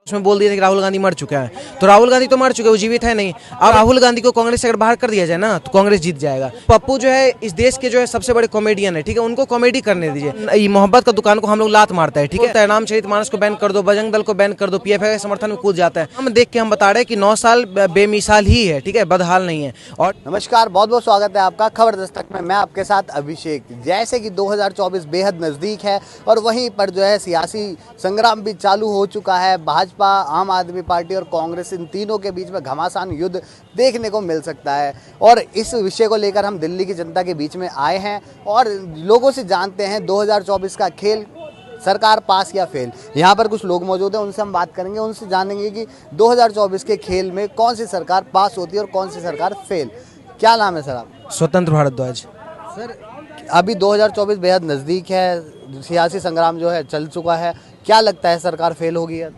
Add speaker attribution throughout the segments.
Speaker 1: उसमें बोल दिया था कि राहुल गांधी मर चुका है, तो राहुल गांधी तो मर चुके, वो जीवित है नहीं। अब राहुल गांधी को कांग्रेस से अगर बाहर कर दिया जाए ना तो कांग्रेस जीत जाएगा। पप्पू जो है इस देश के जो है सबसे बड़े कॉमेडियन है, ठीक है, उनको कॉमेडी करने दीजिए। ये मोहब्बत का दुकान को हम लोग लात मारता है, ठीक है, नाम शहीद मानस को बैन कर दो, बजरंग दल को बैन कर दो, पीएफआई के समर्थन में कूद जाता है। हम देख के हम बता रहे हैं कि 9 साल बेमिसाल ही है, ठीक है, बदहाल नहीं है। और
Speaker 2: नमस्कार, बहुत बहुत स्वागत है आपका खबर दस्तक में। मैं आपके साथ अभिषेक। जैसे कि 2024 बेहद नज़दीक है और वहीं पर जो है सियासी संग्राम भी चालू हो चुका है। भाजपा, आम आदमी पार्टी और कांग्रेस, इन तीनों के बीच में घमासान युद्ध देखने को मिल सकता है। और इस विषय को लेकर हम दिल्ली की जनता के बीच में आए हैं और लोगों से जानते हैं 2024 का खेल सरकार पास या फेल। यहाँ पर कुछ लोग मौजूद हैं, उनसे हम बात करेंगे, उनसे जानेंगे कि 2024 के खेल में कौन सी सरकार पास होती है और कौन सी सरकार फेल। क्या नाम है सर आप?
Speaker 1: स्वतंत्र भारद्वाज।
Speaker 2: सर, अभी 2024 बेहद नज़दीक है, सियासी संग्राम जो है चल चुका है, क्या लगता है सरकार फेल होगी या?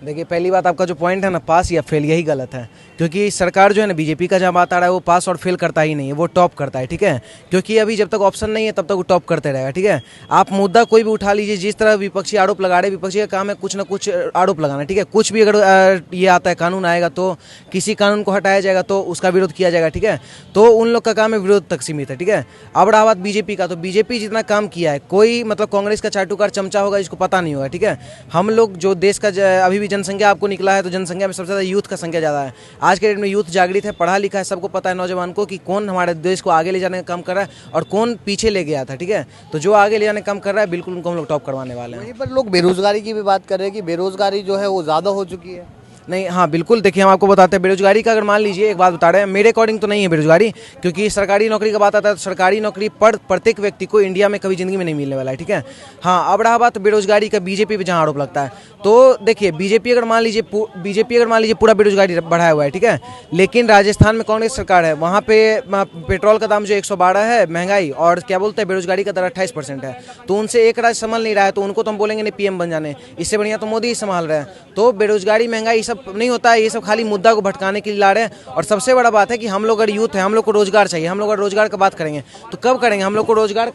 Speaker 1: देखिए, पहली बात आपका जो पॉइंट है ना, पास या फेल, यही गलत है। क्योंकि सरकार जो है ना, बीजेपी का जहाँ बात आ रहा है वो पास और फेल करता ही नहीं है, वो टॉप करता है, ठीक है। क्योंकि अभी जब तक ऑप्शन नहीं है तब तक वो टॉप करते रहेगा, ठीक है। आप मुद्दा कोई भी उठा लीजिए, जिस तरह विपक्षी आरोप लगा रहे, विपक्षी का काम है कुछ ना कुछ आरोप लगाना, ठीक है। कुछ भी अगर ये आता है, कानून आएगा तो किसी कानून को हटाया जाएगा तो उसका विरोध किया जाएगा, ठीक है। तो उन लोग का काम है विरोध तक सीमित है, ठीक है। अब रहा बात बीजेपी का, तो बीजेपी जितना काम किया है, कोई मतलब कांग्रेस का चाटुकार चमचा होगा इसको पता नहीं होगा, ठीक है। हम लोग जो देश का अभी भी जनसंख्या आपको निकला है तो जनसंख्या में सबसे ज़्यादा यूथ का संख्या ज़्यादा है। आज के डेट में यूथ जागृत है, पढ़ा लिखा है, सबको पता है नौजवान को कि कौन हमारे देश को आगे ले जाने का काम कर रहा है और कौन पीछे ले गया था, ठीक है। तो जो आगे ले जाने का काम कर रहा है, बिल्कुल उनको हम लोग टॉप करवाने वाले हैं।
Speaker 2: वहीं पर लोग बेरोजगारी की भी बात कर रहे हैं कि बेरोजगारी जो है वो ज़्यादा हो चुकी है।
Speaker 1: नहीं, हाँ बिल्कुल, देखिए हम आपको बताते हैं बेरोजगारी का। अगर मान लीजिए, एक बात बता रहे हैं, मेरे अकॉर्डिंग तो नहीं है बेरोजगारी, क्योंकि सरकारी नौकरी का बात आता है तो सरकारी नौकरी प्रत्येक व्यक्ति को इंडिया में कभी जिंदगी में नहीं मिलने वाला है, ठीक है। हाँ, अब रहा बात बेरोजगारी का, बीजेपी पे जहाँ आरोप लगता है, तो देखिए बीजेपी अगर मान लीजिए पूरा बेरोजगारी बढ़ाया हुआ है, ठीक है। लेकिन राजस्थान में कांग्रेस सरकार है, वहाँ पे पेट्रोल का दाम जो 112 है, महंगाई, और क्या बोलते हैं बेरोजगारी का दर 28% है। तो उनसे एक राज्य संभाल नहीं रहा है, तो उनको तो हम बोलेंगे नहीं पीएम बन जाने, इससे बढ़िया तो मोदी ही संभाल रहे हैं। तो बेरोजगारी, महंगाई सब नहीं होता है, ये सब खाली मुद्दा को भटकाने के लिए ला रहे हैं। और सबसे बड़ा बात है कि हम लोग अगर यूथ है, हम लोग को रोजगार चाहिए। हम लोग अगर रोजगार का बात करेंगे तो कब करेंगे? हम लोग को रोजगार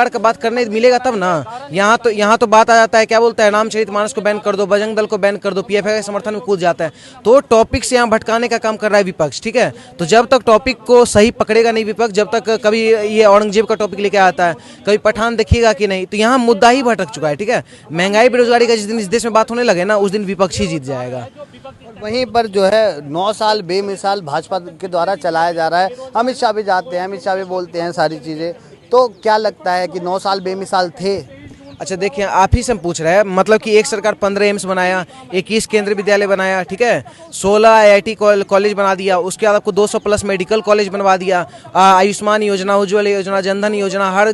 Speaker 1: का बात करने मिलेगा तब ना। यहाँ तो बात आ जाता है, क्या बोलता है, नाम शहीद मानस को बैन कर दो, बजरंग दल को बैन कर दो, पीएफआई के समर्थन में कूद जाता है। तो टॉपिक से यहाँ भटकाने का काम कर रहा है विपक्ष, ठीक है। तो जब तक टॉपिक को सही पकड़ेगा नहीं विपक्ष, जब तक कभी ये औरंगजेब का टॉपिक लेके आता है, कभी पठान देखिएगा कि नहीं, तो यहाँ मुद्दा ही भटक चुका है, ठीक है। महंगाई, बेरोजगारी का जिस दिन इस देश में बात होने लगे ना, उस दिन विपक्ष ही जीत जाएगा।
Speaker 2: वहीं पर जो है 9 साल बेमिसाल भाजपा के द्वारा चलाया जा रहा है। अमित शाह भी जाते हैं, अमित शाह भी बोलते हैं सारी चीज़ें। तो क्या लगता है कि 9 साल बेमिसाल थे?
Speaker 1: अच्छा देखिए, आप ही से हम पूछ रहे हैं, मतलब कि एक सरकार 15 एम्स बनाया, 21 केंद्रीय विद्यालय बनाया, ठीक है, 16 आईआईटी कॉलेज बना दिया, उसके बाद आपको 200 प्लस मेडिकल कॉलेज बनवा दिया, आयुष्मान योजना, उज्ज्वल योजना, जनधन योजना, हर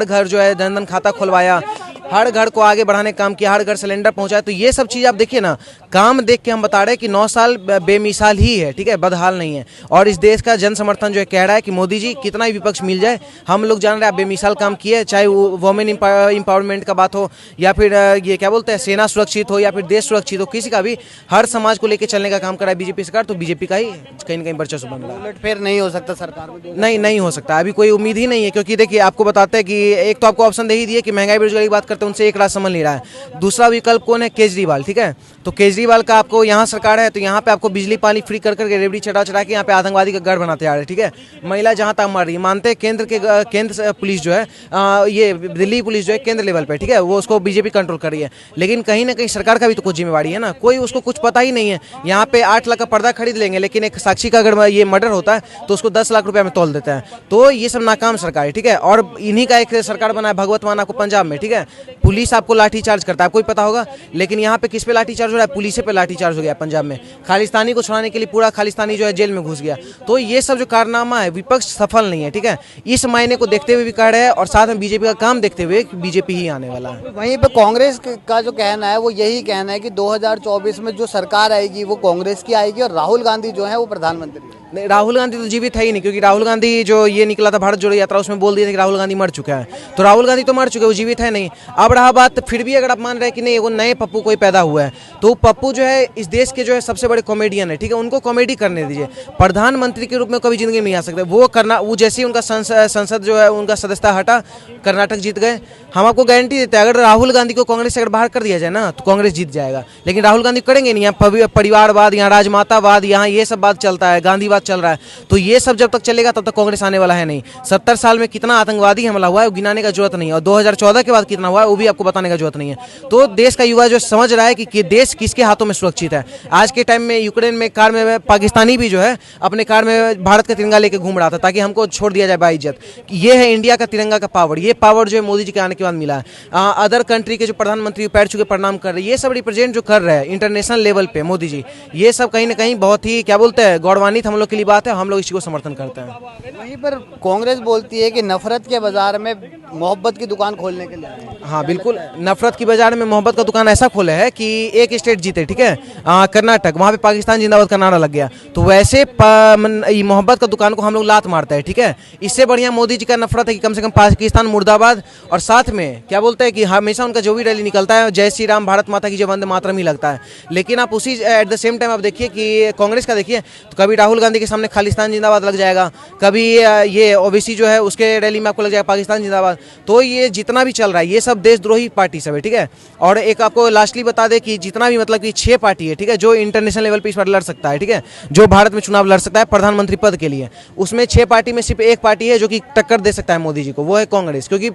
Speaker 1: घर जो है जनधन खाता खुलवाया, हर घर को आगे बढ़ाने का काम किया, हर घर सिलेंडर पहुंचाया। तो ये सब चीज़ आप देखिए ना, काम देख के हम बता रहे हैं कि 9 साल बेमिसाल ही है, ठीक है, बदहाल नहीं है। और इस देश का जन समर्थन जो है कह रहा है कि मोदी जी कितना ही विपक्ष मिल जाए, हम लोग जान रहे हैं आप बेमिसाल काम किए, चाहे वो वुमेन एम्पावरमेंट का बात हो, या फिर ये क्या बोलते हैं, सेना सुरक्षित हो, या फिर देश सुरक्षित हो, किसी का भी, हर समाज को लेकर चलने का काम कर रहा है बीजेपी सरकार। तो बीजेपी का ही कहीं ना कहीं वर्चस्व बन रहा है।
Speaker 2: उलटफेर नहीं हो सकता सरकार में?
Speaker 1: नहीं हो सकता, अभी कोई उम्मीद ही नहीं है। क्योंकि देखिए, आपको बताते हैं कि एक तो आपको ऑप्शन दे ही दिए कि महंगाई बेरोजगारी की बात करते हैं, उनसे एक राज समझ नहीं रहा है। दूसरा विकल्प कौन है? केजरीवाल, ठीक है। तो केजरीवाल का आपको यहाँ सरकार है, तो यहाँ पे आपको बिजली पानी फ्री कर करके रेवड़ी चढ़ा के यहाँ पे आतंकवादी का गढ़ बनाते आ रहे हैं, ठीक है। महिला जहाँ तक मार रही है, मानते हैं केंद्र पुलिस जो है, ये दिल्ली पुलिस जो है केंद्र लेवल पे, ठीक है, वो उसको बीजेपी कंट्रोल कर रही है। लेकिन कहीं ना कहीं सरकार का भी तो कुछ जिम्मेवारी है ना, कोई उसको कुछ पता ही नहीं है। यहाँ पे 8 लाख का पर्दा खरीद लेंगे, लेकिन एक साक्षी का अगर ये मर्डर होता है तो उसको 10 लाख रुपया में तोल देते हैं। तो ये सब नाकाम सरकार है, ठीक है। और इन्हीं का एक सरकार बना है भगवत मान आपको पंजाब में, ठीक है। पुलिस आपको लाठीचार्ज करता है, आपको पता होगा। लेकिन यहाँ पे किस पे लाठीचार्ज हो रहा है? पुलिस पे लाठीचार्ज हो गया पंजाब में। खालिस्तानी को छुड़ाने के लिए पूरा खालिस्तानी जो है जेल में घुस गया। तो ये सब जो कारनामा है, विपक्ष सफल नहीं है, ठीक है। इस मायने को देखते हुए भी कर रहे हैं और साथ में बीजेपी का काम देखते हुए कि बीजेपी ही आने वाला है।
Speaker 2: वहीं पे कांग्रेस का जो कहना है वो यही कहना है कि 2024 में जो सरकार आएगी वो कांग्रेस की आएगी और राहुल गांधी जो है वो प्रधानमंत्री है।
Speaker 1: नहीं, राहुल गांधी तो जीवित है ही नहीं, क्योंकि राहुल गांधी जो ये निकला था भारत जोड़ो यात्रा, उसमें बोल दिया था कि राहुल गांधी मर चुका है, तो राहुल गांधी तो मर चुके, वो जीवित है नहीं। अब रहा बात, फिर भी अगर आप मान रहे हैं कि नहीं वो नए पप्पू कोई पैदा हुआ है, तो पप्पू जो है इस देश के जो है सबसे बड़े कॉमेडियन है, ठीक है, उनको कॉमेडी करने दीजिए। प्रधानमंत्री के रूप में कभी जिंदगी में नहीं आ सकते वो जैसे ही उनका संसद जो है उनका सदस्यता हटा, कर्नाटक जीत गए। हम आपको गारंटी देते हैं, अगर राहुल गांधी को कांग्रेस से अगर बाहर कर दिया जाए ना तो कांग्रेस जीत जाएगा, लेकिन राहुल गांधी करेंगे नहीं। यहाँ परिवारवाद, यहाँ राजमातावाद, यहाँ ये सब बात चलता है, गांधीवाद चल रहा है, तो ये सब जब तक चलेगा तब तक कांग्रेस आने वाला है नहीं। 70 साल में कितना आतंकवादी हमला हुआ है वो गिनाने का जरूरत नहीं है, और 2014 के बाद कितना हुआ है वो भी आपको बताने का जरूरत नहीं है। तो देश का युवा जो समझ रहा है कि देश किसके हाथों में सुरक्षित है। आज के टाइम में यूक्रेन में कार में पाकिस्तानी भी जो है अपने कार में भारत का तिरंगा लेके घूम रहा था ताकि हमको छोड़ दिया जाए बाइज्जत। ये है इंडिया का तिरंगा का पावर, ये पावर जो है मोदी जी के आने के बाद मिला है। अदर कंट्री के जो प्रधानमंत्री पैर छू के प्रणाम कर रहे हैं, ये सब रिप्रेजेंट जो कर रहे हैं इंटरनेशनल लेवल पे मोदी जी, ये सब कहीं ना कहीं बहुत ही क्या बोलते हैं गौरवान्वित हम लोग के लिए बात है, हम लोग इसी को समर्थन करते हैं।
Speaker 2: वहीं पर कांग्रेस बोलती है कि नफरत के बाजार में मोहब्बत की दुकान खोलने के लिए।
Speaker 1: हाँ बिल्कुल, नफरत की बाजार में मोहब्बत का दुकान ऐसा खोले है कि एक स्टेट जीते, ठीक है, कर्नाटक, वहाँ पे पाकिस्तान जिंदाबाद का नारा लग गया, तो वैसे मोहब्बत का दुकान को हम लोग लात मारते हैं, ठीक है। इससे बढ़िया मोदी जी का नफरत है कि कम से कम पाकिस्तान मुर्दाबाद, और साथ में क्या बोलते हैं कि हमेशा उनका जो भी रैली निकलता है जय श्री राम, भारत माता की जय, वंदे मातरम ही लगता है। लेकिन आप उसी एट द सेम टाइम आप देखिए कि कांग्रेस का देखिए, तो कभी राहुल गांधी के सामने खालिस्तान जिंदाबाद लग जाएगा, कभी ये ओबीसी जो है उसके रैली में आपको लग जाएगा पाकिस्तान जिंदाबाद। तो ये जितना भी चल रहा है ये सब देशद्रोही पार्टी सब है, ठीक है। और एक आपको लास्टली बता दे कि जितना भी मतलब कि 6 पार्टी है, ठीक है, जो इंटरनेशनल लेवल पे इस बार लड़ सकता है, ठीक है, जो भारत में चुनाव लड़ सकता है प्रधानमंत्री पद के लिए, उसमें 6 पार्टी में सिर्फ एक पार्टी है जो कि टक्कर दे सकता है मोदी जी को, वो है कांग्रेस, क्योंकि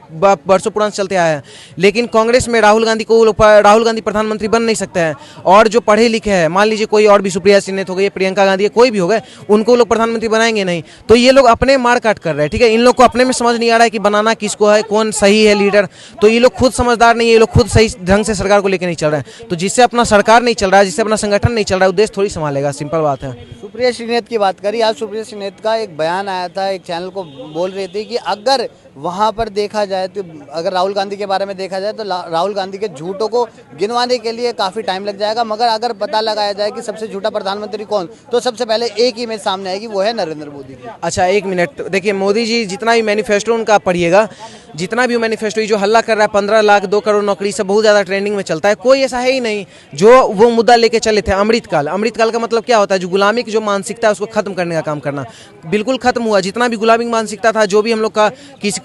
Speaker 1: वर्षों पुराना चलते आया है। लेकिन कांग्रेस में राहुल गांधी प्रधानमंत्री बन नहीं सकते हैं, और जो पढ़े लिखे हैं, मान लीजिए कोई और भी, सुप्रिया सिन्हा हो गई, प्रियंका गांधी, कोई भी हो गए, उनको लोग प्रधानमंत्री बनाएंगे नहीं। तो ये लोग अपने मार काट कर रहे हैं, ठीक है। इन लोग को अपने में समझ नहीं आ रहा है कि बनाना किसको है, कौन सही है लीडर, तो ये लोग खुद समझदार नहीं है, ये लोग खुद सही ढंग से सरकार को लेकर नहीं चल रहे हैं। तो जिससे अपना सरकार नहीं चल रहा है, जिससे अपना संगठन नहीं चल रहा है, वो देश थोड़ी संभालेगा, सिंपल बात है।
Speaker 2: सुप्रिया श्रीनेत की बात करी, आज सुप्रिया श्रीनेत का एक बयान आया था, एक चैनल को बोल रही थी कि अगर वहाँ पर देखा जाए तो, अगर राहुल गांधी के बारे में देखा जाए तो राहुल गांधी के झूठों को गिनवाने के लिए काफ़ी टाइम लग जाएगा, मगर अगर पता लगाया जाए कि सबसे झूठा प्रधानमंत्री कौन, तो सबसे पहले एक ही इमेज सामने आएगी, वो है नरेंद्र मोदी की।
Speaker 1: अच्छा एक मिनट, देखिए मोदी जी जितना भी मैनिफेस्टो उनका पढ़िएगा, जितना भी मैनिफेस्टो जो हल्ला कर रहा है 15 लाख 2 करोड़ नौकरी, सब बहुत ज़्यादा ट्रेंडिंग में चलता है, कोई ऐसा है ही नहीं जो वो मुद्दा लेके चले थे। अमृतकाल, अमृतकाल का मतलब क्या होता है, जो गुलामी की जो मानसिकता है उसको खत्म करने का काम करना, बिल्कुल खत्म हुआ। जितना भी गुलामी मानसिकता था, जो भी हम लोग का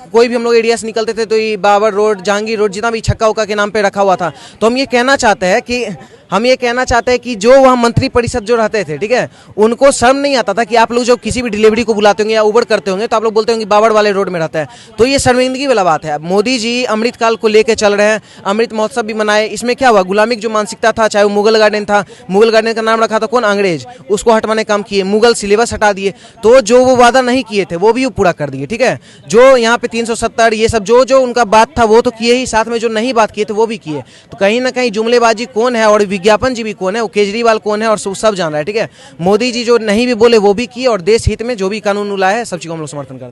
Speaker 1: कोई भी हम लोग एरिया से निकलते थे तो ये बाबर रोड, जहांगीर रोड, जितना भी छक्का उक्का के नाम पे रखा हुआ था, तो हम ये कहना चाहते हैं कि जो वहाँ मंत्री परिषद जो रहते थे, ठीक है, उनको शर्म नहीं आता था कि आप लोग जो किसी भी डिलीवरी को बुलाते होंगे या उबर करते होंगे तो आप लोग बोलते होंगे बाबर वाले रोड में रहता है, तो ये शर्मिंदगी वाला बात है। मोदी जी अमृतकाल को लेके चल रहे हैं, अमृत महोत्सव भी मनाए, इसमें क्या हुआ, गुलामिक जो मानसिकता था, चाहे वो मुगल गार्डन था, मुगल गार्डन का नाम रखा था कौन, अंग्रेज, उसको हटवाने काम किए, मुगल सिलेबस हटा दिए, तो जो वो वादा नहीं किए थे वो भी वो पूरा कर दिए, ठीक है। जो यहाँ पे 370 ये सब जो उनका बात था वो तो किए ही, साथ में जो नहीं बात किए थे वो भी किए। तो कहीं ना कहीं जुमलेबाजी कौन है और विज्ञापन जी भी कौन है, वो केजरीवाल कौन है और सब जान रहा है, ठीक है। मोदी जी जो नहीं भी बोले वो भी किए, और देश हित में जो भी कानून लाए हैं सब चीज़ को हम लोग समर्थन करते हैं।